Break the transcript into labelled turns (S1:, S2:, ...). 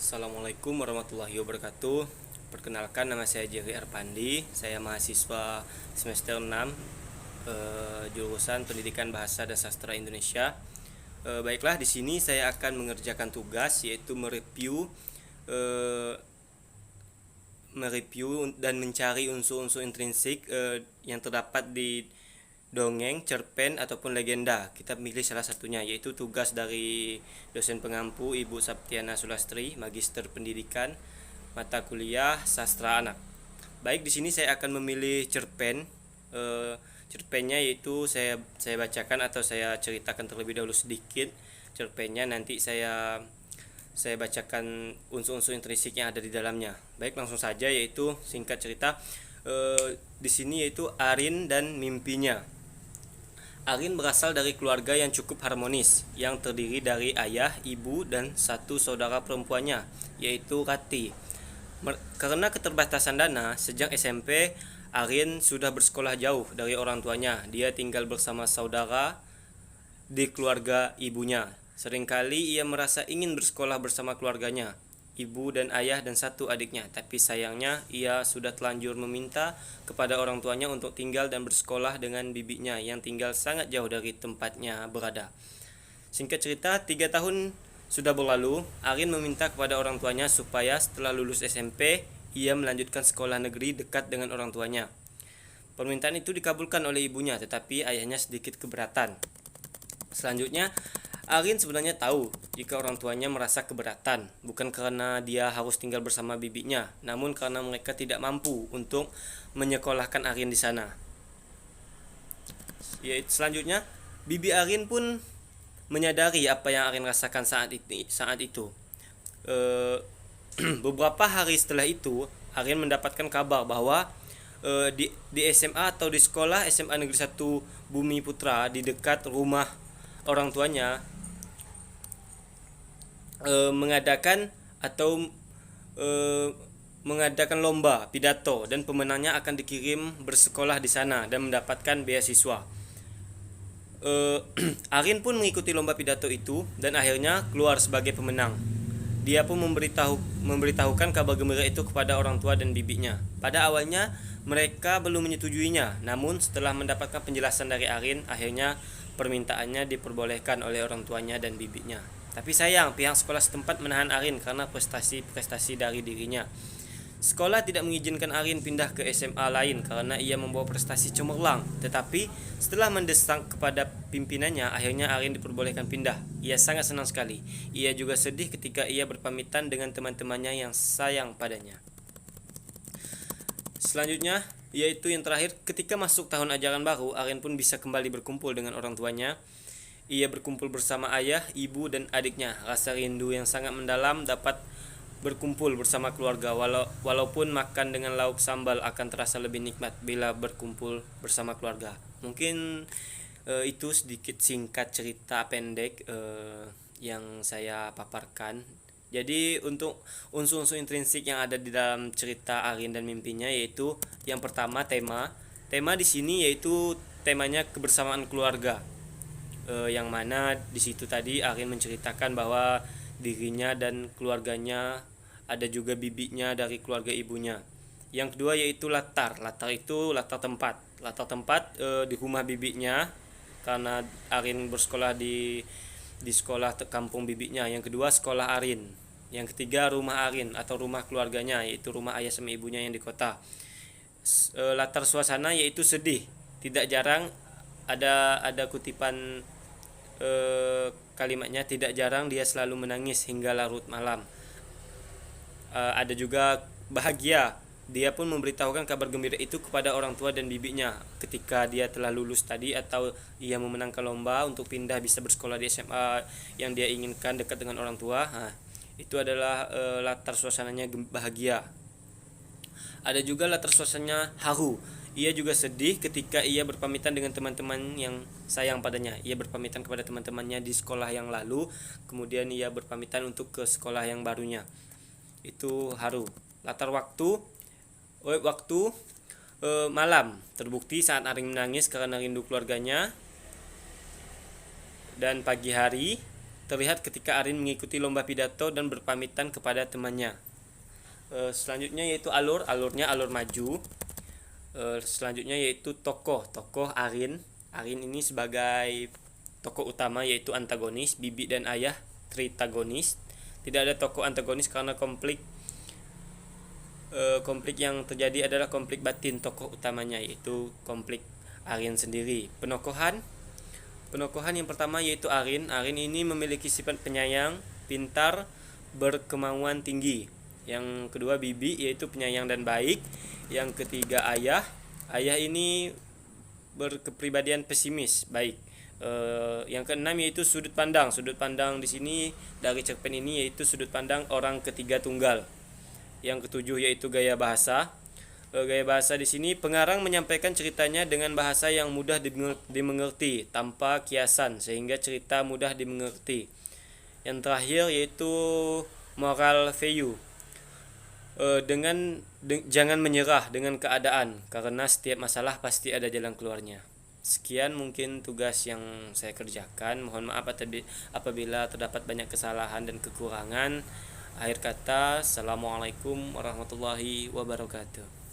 S1: Assalamualaikum warahmatullahi wabarakatuh. Perkenalkan, nama saya Jerry Arpandi. Saya mahasiswa semester 6, jurusan Pendidikan Bahasa dan Sastra Indonesia. Baiklah, di sini saya akan mengerjakan tugas, yaitu mereview dan mencari unsur-unsur intrinsik yang terdapat di dongeng, cerpen ataupun legenda. Kita pilih salah satunya, yaitu tugas dari dosen pengampu Ibu Saptiana Sulastri, Magister Pendidikan, mata kuliah Sastra Anak. Baik, di sini saya akan memilih cerpen. Cerpennya yaitu saya bacakan atau saya ceritakan terlebih dahulu sedikit cerpennya, nanti saya bacakan unsur-unsur intrinsik yang ada di dalamnya. Baik, langsung saja, yaitu singkat cerita di sini yaitu Arin dan mimpinya. Arin berasal dari keluarga yang cukup harmonis, yang terdiri dari ayah, ibu, dan satu saudara perempuannya, yaitu Rati. Karena keterbatasan dana, sejak SMP, Arin sudah bersekolah jauh dari orang tuanya. Dia tinggal bersama saudara di keluarga ibunya. Seringkali ia merasa ingin bersekolah bersama keluarganya, ibu dan ayah dan satu adiknya, tapi sayangnya ia sudah telanjur meminta kepada orang tuanya untuk tinggal dan bersekolah dengan bibinya yang tinggal sangat jauh dari tempatnya berada. Singkat cerita, 3 tahun sudah berlalu. Arin meminta kepada orang tuanya supaya setelah lulus SMP ia melanjutkan sekolah negeri dekat dengan orang tuanya. Permintaan itu dikabulkan oleh ibunya, tetapi ayahnya sedikit keberatan. Selanjutnya, Arin sebenarnya tahu jika orang tuanya merasa keberatan, bukan karena dia harus tinggal bersama bibinya, namun karena mereka tidak mampu untuk menyekolahkan Arin di sana. Selanjutnya, bibi Arin pun menyadari apa yang Arin rasakan saat itu. Beberapa hari setelah itu, Arin mendapatkan kabar bahwa di SMA atau di sekolah SMA Negeri 1 Bumi Putra di dekat rumah orang tuanya mengadakan lomba pidato, dan pemenangnya akan dikirim bersekolah di sana dan mendapatkan beasiswa. Arin pun mengikuti lomba pidato itu dan akhirnya keluar sebagai pemenang. Dia pun memberitahukan kabar gembira itu kepada orang tua dan bibinya. Pada awalnya mereka belum menyetujuinya, namun setelah mendapatkan penjelasan dari Arin, akhirnya permintaannya diperbolehkan oleh orang tuanya dan bibinya. Tapi sayang, pihak sekolah setempat menahan Arin karena prestasi-prestasi dari dirinya. Sekolah tidak mengizinkan Arin pindah ke SMA lain karena ia membawa prestasi cemerlang. Tetapi setelah mendesak kepada pimpinannya, akhirnya Arin diperbolehkan pindah. Ia sangat senang sekali. Ia juga sedih ketika ia berpamitan dengan teman-temannya yang sayang padanya. Selanjutnya, yaitu yang terakhir, ketika masuk tahun ajaran baru, Arin pun bisa kembali berkumpul dengan orang tuanya. Ia berkumpul bersama ayah, ibu, dan adiknya. Rasa rindu yang sangat mendalam dapat berkumpul bersama keluarga, walaupun makan dengan lauk sambal akan terasa lebih nikmat bila berkumpul bersama keluarga. Mungkin itu sedikit singkat cerita pendek yang saya paparkan. Jadi untuk unsur-unsur intrinsik yang ada di dalam cerita Arin dan mimpinya, yaitu yang pertama tema di sini yaitu temanya kebersamaan keluarga, yang mana di situ tadi Arin menceritakan bahwa dirinya dan keluarganya, ada juga bibinya dari keluarga ibunya. Yang kedua yaitu latar itu latar tempat di rumah bibinya, karena Arin bersekolah di sekolah kampung bibinya. Yang kedua sekolah Arin. Yang ketiga rumah Arin atau rumah keluarganya, yaitu rumah ayah sama ibunya yang di kota. Latar suasana yaitu sedih. Tidak jarang ada kutipan kalimatnya, tidak jarang dia selalu menangis hingga larut malam. Ada juga bahagia. Dia pun memberitahukan kabar gembira itu kepada orang tua dan bibinya ketika dia telah lulus tadi, atau ia memenangkan lomba untuk pindah bisa bersekolah di SMA yang dia inginkan dekat dengan orang tua. Itu adalah latar suasananya bahagia. Ada juga latar suasananya haru. Ia juga sedih ketika ia berpamitan dengan teman-teman yang sayang padanya. Ia berpamitan kepada teman-temannya di sekolah yang lalu, kemudian ia berpamitan untuk ke sekolah yang barunya. Itu haru. Latar waktu malam. Terbukti saat Arin menangis karena rindu keluarganya. Dan pagi hari terlihat ketika Arin mengikuti lomba pidato dan berpamitan kepada temannya. Selanjutnya yaitu alurnya alur maju. Selanjutnya yaitu tokoh Arin. Arin ini sebagai tokoh utama yaitu antagonis, Bibi dan Ayah tritagonis. Tidak ada tokoh antagonis karena konflik yang terjadi adalah konflik batin tokoh utamanya, yaitu konflik Arin sendiri. Penokohan yang pertama yaitu Arin. Arin ini memiliki sifat penyayang, pintar, berkemauan tinggi. Yang kedua Bibi, yaitu penyayang dan baik. Yang ketiga Ayah ini berkepribadian pesimis, baik. Yang keenam yaitu sudut pandang di sini dari cerpen ini yaitu sudut pandang orang ketiga tunggal. Yang ketujuh yaitu gaya bahasa. Gaya bahasa di sini pengarang menyampaikan ceritanya dengan bahasa yang mudah dimengerti tanpa kiasan sehingga cerita mudah dimengerti. Yang terakhir yaitu moral value. Jangan menyerah dengan keadaan karena setiap masalah pasti ada jalan keluarnya. Sekian mungkin tugas yang saya kerjakan. Mohon maaf apabila terdapat banyak kesalahan dan kekurangan. Akhir kata, assalamualaikum warahmatullahi wabarakatuh.